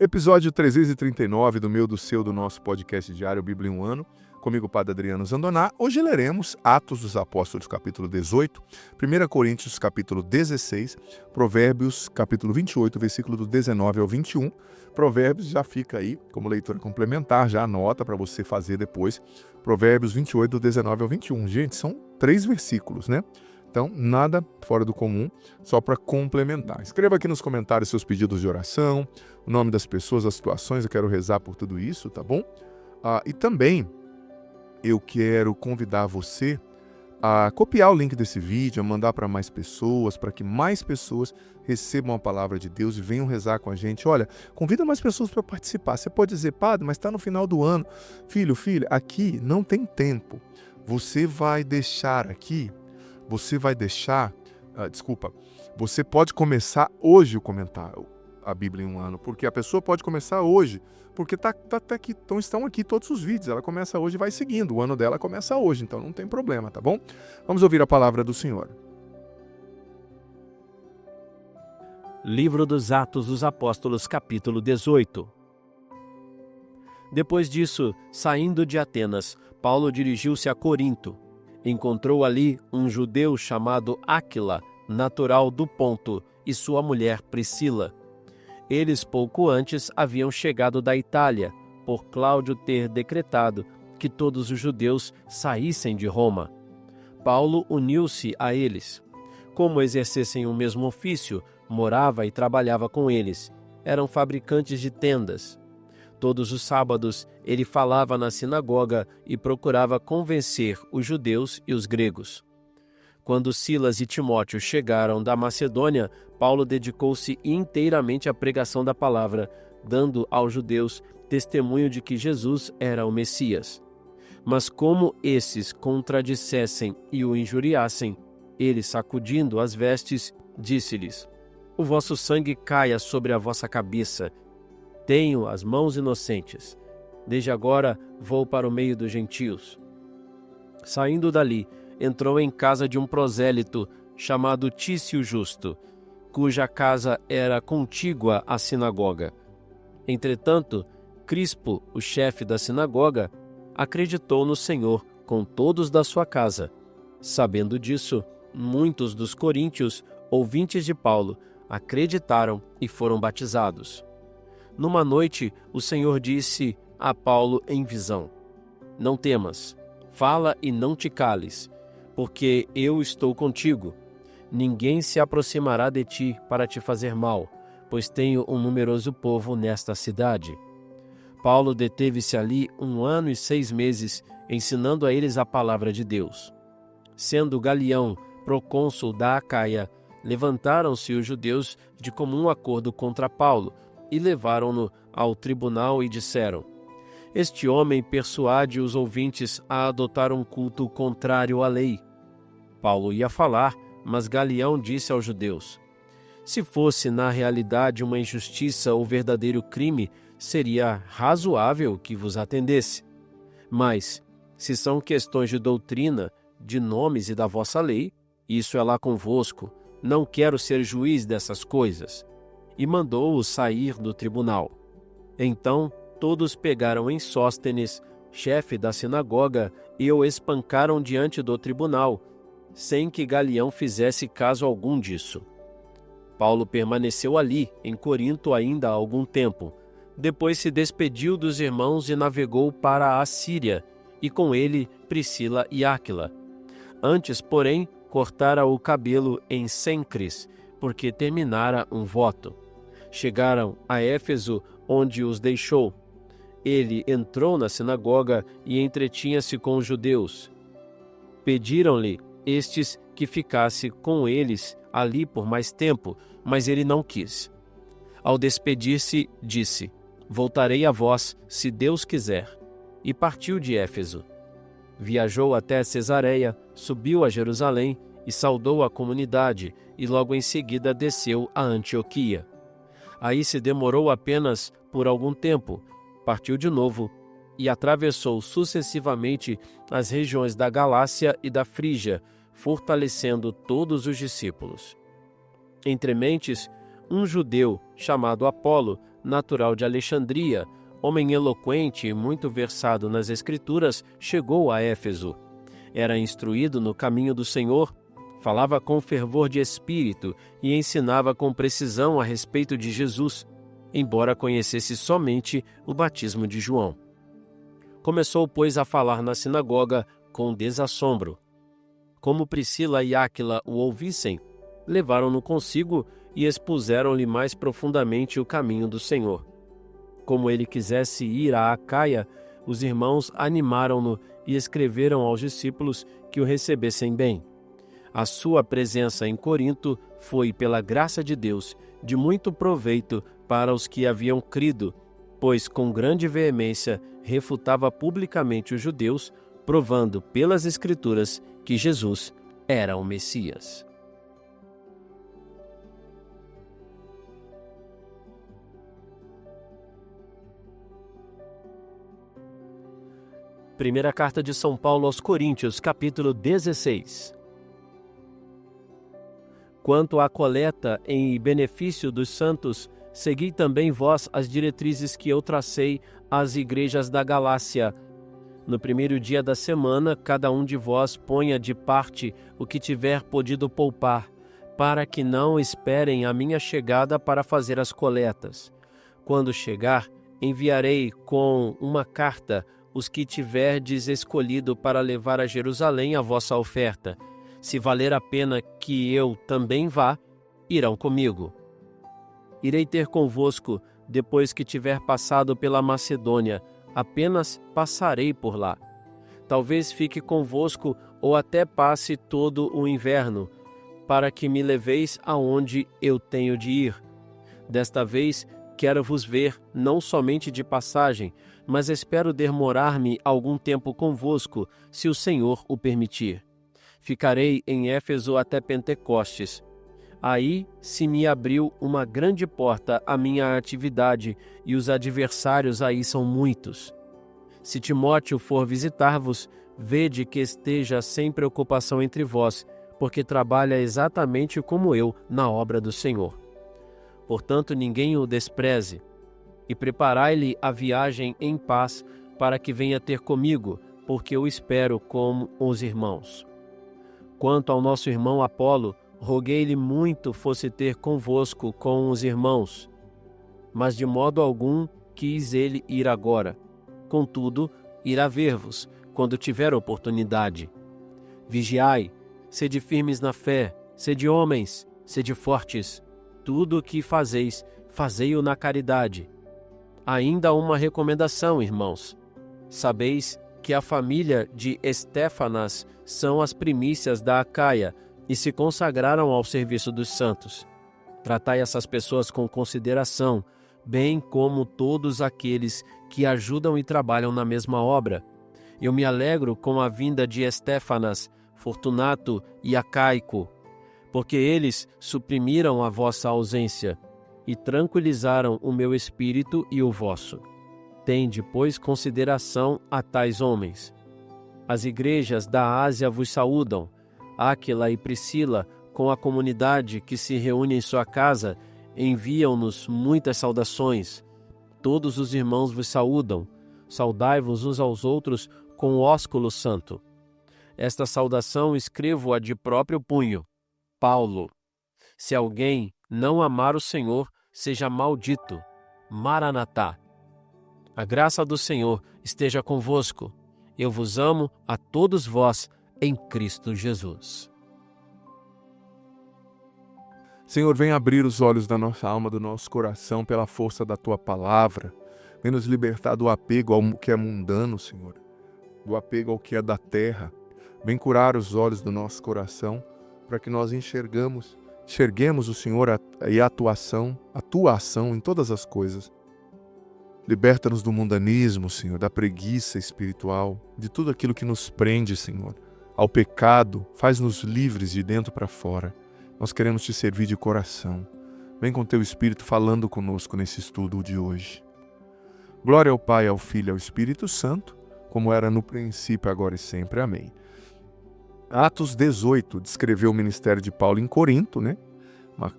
Episódio 339 do meu, do seu, do nosso podcast diário Bíblia em um Ano. Comigo, Padre Adriano Zandoná. Hoje leremos Atos dos Apóstolos, capítulo 18, 1 Coríntios, capítulo 16, Provérbios, capítulo 28, versículo do 19 ao 21. Provérbios já fica aí como leitura complementar, já anota para você fazer depois. Provérbios 28, do 19 ao 21. Gente, são 3 versículos, né? Então, nada fora do comum, só para complementar. Escreva aqui nos comentários seus pedidos de oração, o nome das pessoas, as situações, eu quero rezar por tudo isso, tá bom? E também eu quero convidar você a copiar o link desse vídeo, a mandar para mais pessoas, para que mais pessoas recebam a palavra de Deus e venham rezar com a gente. Olha, convida mais pessoas para participar. Você pode dizer, padre, mas está no final do ano. Filho, filha, aqui não tem tempo. Você vai deixar, você pode começar hoje o comentário, a Bíblia em um Ano, porque a pessoa pode começar hoje, porque estão aqui todos os vídeos, ela começa hoje e vai seguindo, o ano dela começa hoje, então não tem problema, tá bom? Vamos ouvir a palavra do Senhor. Livro dos Atos dos Apóstolos, capítulo 18. Depois disso, saindo de Atenas, Paulo dirigiu-se a Corinto. Encontrou ali um judeu chamado Áquila, natural do Ponto, e sua mulher Priscila. Eles pouco antes haviam chegado da Itália, por Cláudio ter decretado que todos os judeus saíssem de Roma. Paulo uniu-se a eles. Como exercessem o mesmo ofício, morava e trabalhava com eles. Eram fabricantes de tendas. Todos os sábados ele falava na sinagoga e procurava convencer os judeus e os gregos. Quando Silas e Timóteo chegaram da Macedônia, Paulo dedicou-se inteiramente à pregação da palavra, dando aos judeus testemunho de que Jesus era o Messias. Mas como esses contradissessem e o injuriassem, ele, sacudindo as vestes, disse-lhes: "O vosso sangue caia sobre a vossa cabeça. Tenho as mãos inocentes. Desde agora vou para o meio dos gentios." Saindo dali, entrou em casa de um prosélito chamado Tício Justo, cuja casa era contígua à sinagoga. Entretanto, Crispo, o chefe da sinagoga, acreditou no Senhor com todos da sua casa. Sabendo disso, muitos dos coríntios, ouvintes de Paulo, acreditaram e foram batizados. Numa noite, o Senhor disse a Paulo em visão: "Não temas, fala e não te cales, porque eu estou contigo. Ninguém se aproximará de ti para te fazer mal, pois tenho um numeroso povo nesta cidade." Paulo deteve-se ali 1 ano e 6 meses, ensinando a eles a palavra de Deus. Sendo Galião procônsul da Acaia, levantaram-se os judeus de comum acordo contra Paulo, e levaram-no ao tribunal e disseram: "Este homem persuade os ouvintes a adotar um culto contrário à lei." Paulo ia falar, mas Galião disse aos judeus: "Se fosse na realidade uma injustiça ou verdadeiro crime, seria razoável que vos atendesse. Mas, se são questões de doutrina, de nomes e da vossa lei, isso é lá convosco. Não quero ser juiz dessas coisas." E mandou-o sair do tribunal. Então todos pegaram em Sóstenes, chefe da sinagoga, e o espancaram diante do tribunal, sem que Galião fizesse caso algum disso. Paulo permaneceu ali, em Corinto, ainda há algum tempo. Depois se despediu dos irmãos e navegou para a Síria, e com ele Priscila e Áquila. Antes, porém, cortara o cabelo em Cencres, porque terminara um voto. Chegaram a Éfeso, onde os deixou. Ele entrou na sinagoga e entretinha-se com os judeus. Pediram-lhe estes que ficasse com eles ali por mais tempo, mas ele não quis. Ao despedir-se, disse: "Voltarei a vós, se Deus quiser." E partiu de Éfeso. Viajou até Cesareia, subiu a Jerusalém e saudou a comunidade, e logo em seguida desceu a Antioquia. Aí se demorou apenas por algum tempo, partiu de novo e atravessou sucessivamente as regiões da Galácia e da Frígia, fortalecendo todos os discípulos. Entre mentes, um judeu chamado Apolo, natural de Alexandria, homem eloquente e muito versado nas Escrituras, chegou a Éfeso. Era instruído no caminho do Senhor, falava com fervor de espírito e ensinava com precisão a respeito de Jesus, embora conhecesse somente o batismo de João. Começou, pois, a falar na sinagoga com desassombro. Como Priscila e Áquila o ouvissem, levaram-no consigo e expuseram-lhe mais profundamente o caminho do Senhor. Como ele quisesse ir a Acaia, os irmãos animaram-no e escreveram aos discípulos que o recebessem bem. A sua presença em Corinto foi, pela graça de Deus, de muito proveito para os que haviam crido, pois com grande veemência refutava publicamente os judeus, provando pelas Escrituras que Jesus era o Messias. Primeira carta de São Paulo aos Coríntios, capítulo 16. Quanto à coleta em benefício dos santos, segui também vós as diretrizes que eu tracei às igrejas da Galácia. No primeiro dia da semana, cada um de vós ponha de parte o que tiver podido poupar, para que não esperem a minha chegada para fazer as coletas. Quando chegar, enviarei com uma carta os que tiverdes escolhido para levar a Jerusalém a vossa oferta. Se valer a pena que eu também vá, irão comigo. Irei ter convosco depois que tiver passado pela Macedônia, apenas passarei por lá. Talvez fique convosco ou até passe todo o inverno, para que me leveis aonde eu tenho de ir. Desta vez quero vos ver não somente de passagem, mas espero demorar-me algum tempo convosco, se o Senhor o permitir. Ficarei em Éfeso até Pentecostes. Aí se me abriu uma grande porta à minha atividade, e os adversários aí são muitos. Se Timóteo for visitar-vos, vede que esteja sem preocupação entre vós, porque trabalha exatamente como eu na obra do Senhor. Portanto, ninguém o despreze, e preparai-lhe a viagem em paz, para que venha ter comigo, porque eu espero como os irmãos. Quanto ao nosso irmão Apolo, roguei-lhe muito fosse ter convosco com os irmãos, mas de modo algum quis ele ir agora. Contudo, irá ver-vos, quando tiver oportunidade. Vigiai, sede firmes na fé, sede homens, sede fortes. Tudo o que fazeis, fazei-o na caridade. Ainda uma recomendação, irmãos. Sabeis que a família de Estéfanas são as primícias da Acaia e se consagraram ao serviço dos santos. Tratai essas pessoas com consideração, bem como todos aqueles que ajudam e trabalham na mesma obra. Eu me alegro com a vinda de Estéfanas, Fortunato e Acaico, porque eles suprimiram a vossa ausência e tranquilizaram o meu espírito e o vosso. Tende, pois, consideração a tais homens. As igrejas da Ásia vos saúdam. Áquila e Priscila, com a comunidade que se reúne em sua casa, enviam-nos muitas saudações. Todos os irmãos vos saúdam. Saudai-vos uns aos outros com o ósculo santo. Esta saudação escrevo-a de próprio punho. Paulo. Se alguém não amar o Senhor, seja maldito. Maranatá. A graça do Senhor esteja convosco. Eu vos amo a todos vós em Cristo Jesus. Senhor, vem abrir os olhos da nossa alma, do nosso coração, pela força da Tua palavra. Vem nos libertar do apego ao que é mundano, Senhor. Do apego ao que é da terra. Vem curar os olhos do nosso coração, para que nós enxerguemos o Senhor e a Tua ação em todas as coisas. Liberta-nos do mundanismo, Senhor, da preguiça espiritual, de tudo aquilo que nos prende, Senhor, ao pecado. Faz-nos livres de dentro para fora. Nós queremos Te servir de coração. Vem com Teu Espírito falando conosco nesse estudo de hoje. Glória ao Pai, ao Filho e ao Espírito Santo, como era no princípio, agora e sempre. Amém. Atos 18 descreveu o ministério de Paulo em Corinto, né?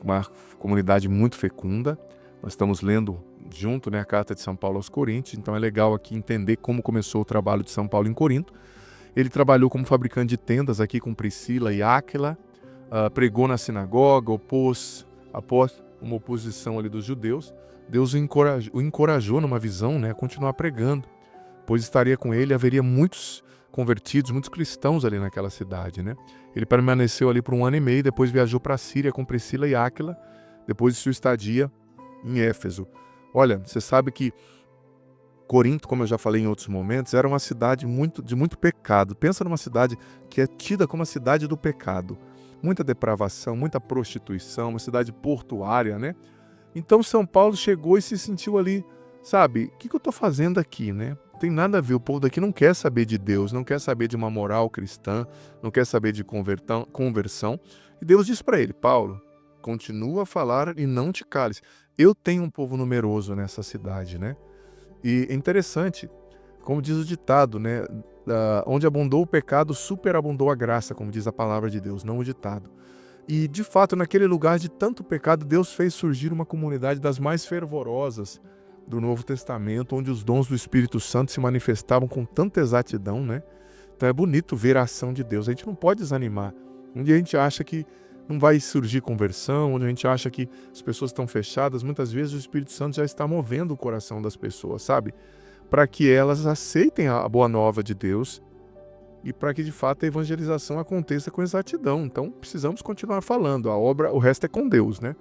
uma comunidade muito fecunda. Nós estamos lendo junto, né, a carta de São Paulo aos Coríntios, então é legal aqui entender como começou o trabalho de São Paulo em Corinto. Ele trabalhou como fabricante de tendas aqui com Priscila e Áquila, pregou na sinagoga, após uma oposição ali dos judeus. Deus o encorajou numa visão, né, a continuar pregando, pois estaria com ele, haveria muitos convertidos, muitos cristãos ali naquela cidade, né? Ele permaneceu ali por 1 ano e meio, depois viajou para a Síria com Priscila e Áquila, depois de sua estadia em Éfeso. Olha, você sabe que Corinto, como eu já falei em outros momentos, era uma cidade de muito pecado. Pensa numa cidade que é tida como a cidade do pecado. Muita depravação, muita prostituição, uma cidade portuária, né? Então São Paulo chegou e se sentiu ali, sabe, o que eu estou fazendo aqui, né? Tem nada a ver, o povo daqui não quer saber de Deus, não quer saber de uma moral cristã, não quer saber de conversão. E Deus diz para ele: Paulo, continua a falar e não te cales. Eu tenho um povo numeroso nessa cidade, né? E é interessante, como diz o ditado, né? Onde abundou o pecado, superabundou a graça, como diz a palavra de Deus, não o ditado. E, de fato, naquele lugar de tanto pecado, Deus fez surgir uma comunidade das mais fervorosas do Novo Testamento, onde os dons do Espírito Santo se manifestavam com tanta exatidão, né? Então é bonito ver a ação de Deus. A gente não pode desanimar. Um dia a gente acha que não vai surgir conversão, onde a gente acha que as pessoas estão fechadas, muitas vezes o Espírito Santo já está movendo o coração das pessoas, sabe? Para que elas aceitem a boa nova de Deus e para que de fato a evangelização aconteça com exatidão. Então precisamos continuar falando. O resto é com Deus, né?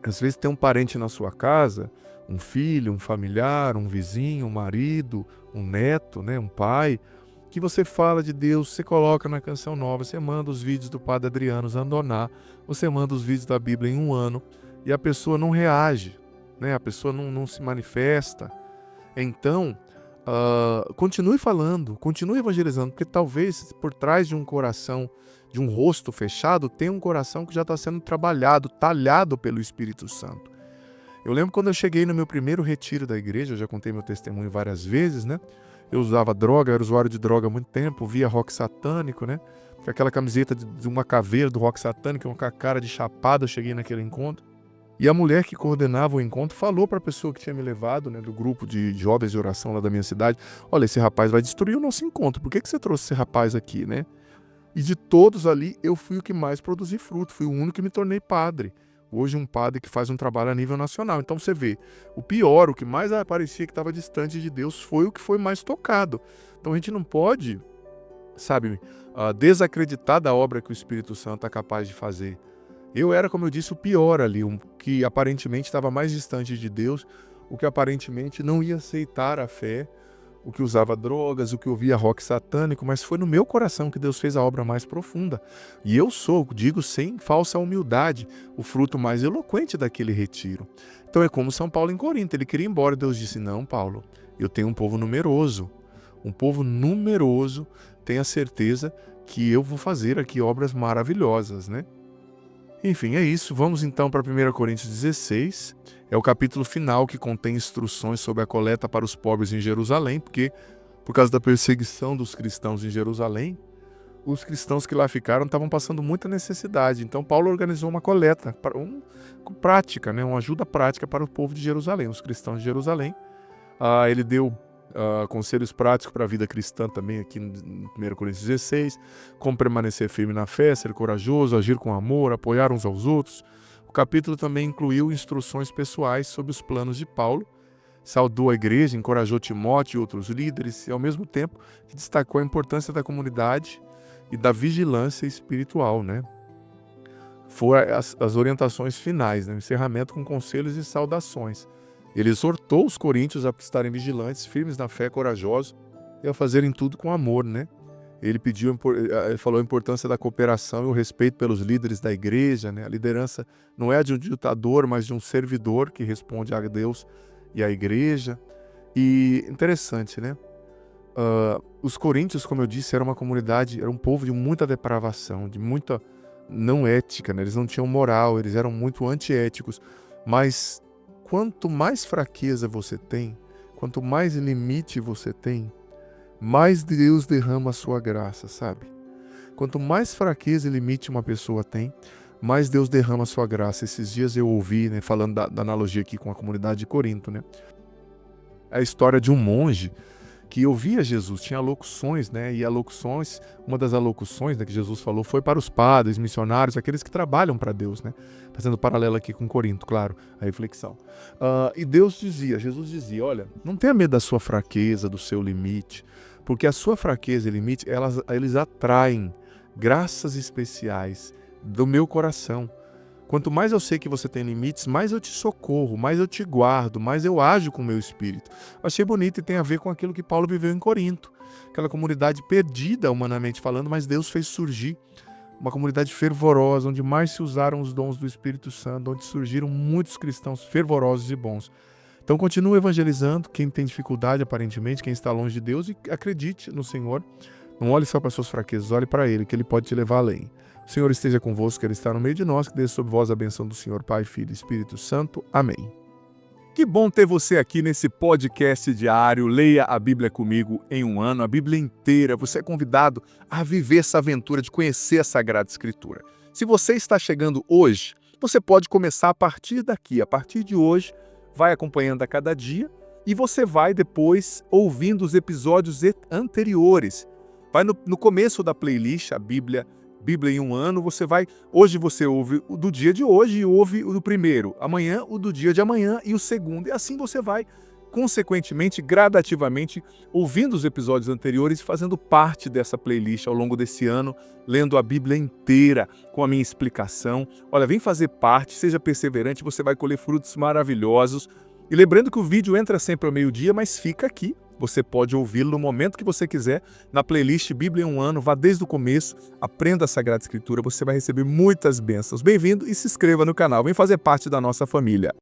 Às vezes tem um parente na sua casa, um filho, um familiar, um vizinho, um marido, um neto, né, um pai, que você fala de Deus, você coloca na Canção Nova, você manda os vídeos do Padre Adriano Zandoná, você manda os vídeos da Bíblia em 1 ano, e a pessoa não reage, né, a pessoa não se manifesta. Então, continue falando, continue evangelizando, porque talvez por trás de um coração, de um rosto fechado, tenha um coração que já está sendo trabalhado, talhado pelo Espírito Santo. Eu lembro quando eu cheguei no meu primeiro retiro da igreja, eu já contei meu testemunho várias vezes, né? Eu usava droga, eu era usuário de droga há muito tempo, via rock satânico, né? Com aquela camiseta de uma caveira do rock satânico, com a cara de chapado, eu cheguei naquele encontro. E a mulher que coordenava o encontro falou para a pessoa que tinha me levado, né, do grupo de jovens de oração lá da minha cidade: olha, esse rapaz vai destruir o nosso encontro, por que você trouxe esse rapaz aqui, né? E de todos ali, eu fui o que mais produzi fruto, fui o único que me tornei padre. Hoje um padre que faz um trabalho a nível nacional. Então você vê, o pior, o que mais parecia que estava distante de Deus, foi o que foi mais tocado. Então a gente não pode, sabe, desacreditar da obra que o Espírito Santo é capaz de fazer. Eu era, como eu disse, o pior ali, o que aparentemente estava mais distante de Deus, o que aparentemente não ia aceitar a fé, o que usava drogas, o que ouvia rock satânico, mas foi no meu coração que Deus fez a obra mais profunda. E eu sou, digo sem falsa humildade, o fruto mais eloquente daquele retiro. Então é como São Paulo em Corinto, ele queria ir embora, Deus disse: não, Paulo, eu tenho um povo numeroso, tenha certeza que eu vou fazer aqui obras maravilhosas, né? Enfim, é isso. Vamos então para 1 Coríntios 16. É o capítulo final que contém instruções sobre a coleta para os pobres em Jerusalém, porque por causa da perseguição dos cristãos em Jerusalém, os cristãos que lá ficaram estavam passando muita necessidade. Então Paulo organizou uma coleta prática, né, uma ajuda prática para o povo de Jerusalém, os cristãos de Jerusalém. Ele deu conselhos práticos para a vida cristã também aqui em 1 Coríntios 16, como permanecer firme na fé, ser corajoso, agir com amor, apoiar uns aos outros. O capítulo também incluiu instruções pessoais sobre os planos de Paulo, saudou a igreja, encorajou Timóteo e outros líderes e, ao mesmo tempo, destacou a importância da comunidade e da vigilância espiritual, né? Foram as orientações finais, né? O encerramento com conselhos e saudações. Ele exortou os coríntios a estarem vigilantes, firmes na fé, corajosos e a fazerem tudo com amor, né? Ele falou a importância da cooperação e o respeito pelos líderes da igreja, né? A liderança não é de um ditador, mas de um servidor que responde a Deus e à igreja. E interessante, né? Os coríntios, como eu disse, era uma comunidade, era um povo de muita depravação, de muita não ética, né? Eles não tinham moral, eles eram muito antiéticos, mas quanto mais fraqueza você tem, quanto mais limite você tem, mais Deus derrama a sua graça, sabe? Quanto mais fraqueza e limite uma pessoa tem, mais Deus derrama a sua graça. Esses dias eu ouvi, né, falando da analogia aqui com a comunidade de Corinto, né, a história de um monge que ouvia Jesus, tinha alocuções, né? E alocuções, uma das alocuções, né, que Jesus falou foi para os padres, missionários, aqueles que trabalham para Deus, né? Fazendo paralelo aqui com Corinto, claro, a reflexão. E Jesus dizia, olha, não tenha medo da sua fraqueza, do seu limite, porque a sua fraqueza e limite, eles atraem graças especiais do meu coração. Quanto mais eu sei que você tem limites, mais eu te socorro, mais eu te guardo, mais eu ajo com o meu espírito. Achei bonito e tem a ver com aquilo que Paulo viveu em Corinto. Aquela comunidade perdida, humanamente falando, mas Deus fez surgir uma comunidade fervorosa, onde mais se usaram os dons do Espírito Santo, onde surgiram muitos cristãos fervorosos e bons. Então continue evangelizando, quem tem dificuldade aparentemente, quem está longe de Deus, e acredite no Senhor. Não olhe só para suas fraquezas, olhe para Ele, que Ele pode te levar além. O Senhor esteja convosco, que Ele está no meio de nós, que desça sobre vós a bênção do Senhor, Pai, Filho e Espírito Santo. Amém. Que bom ter você aqui nesse podcast diário. Leia a Bíblia comigo em um ano, a Bíblia inteira. Você é convidado a viver essa aventura de conhecer a Sagrada Escritura. Se você está chegando hoje, você pode começar a partir daqui. A partir de hoje, vai acompanhando a cada dia e você vai depois ouvindo os episódios anteriores. Vai no começo da playlist, a Bíblia em um ano, hoje você ouve o do dia de hoje e ouve o do primeiro, amanhã o do dia de amanhã e o segundo, e assim você vai, consequentemente, gradativamente, ouvindo os episódios anteriores e fazendo parte dessa playlist ao longo desse ano, lendo a Bíblia inteira com a minha explicação. Olha, vem fazer parte, seja perseverante, você vai colher frutos maravilhosos. E lembrando que o vídeo entra sempre ao meio-dia, mas fica aqui. Você pode ouvi-lo no momento que você quiser, na playlist Bíblia em um ano, vá desde o começo, aprenda a Sagrada Escritura, você vai receber muitas bênçãos. Bem-vindo e se inscreva no canal, vem fazer parte da nossa família.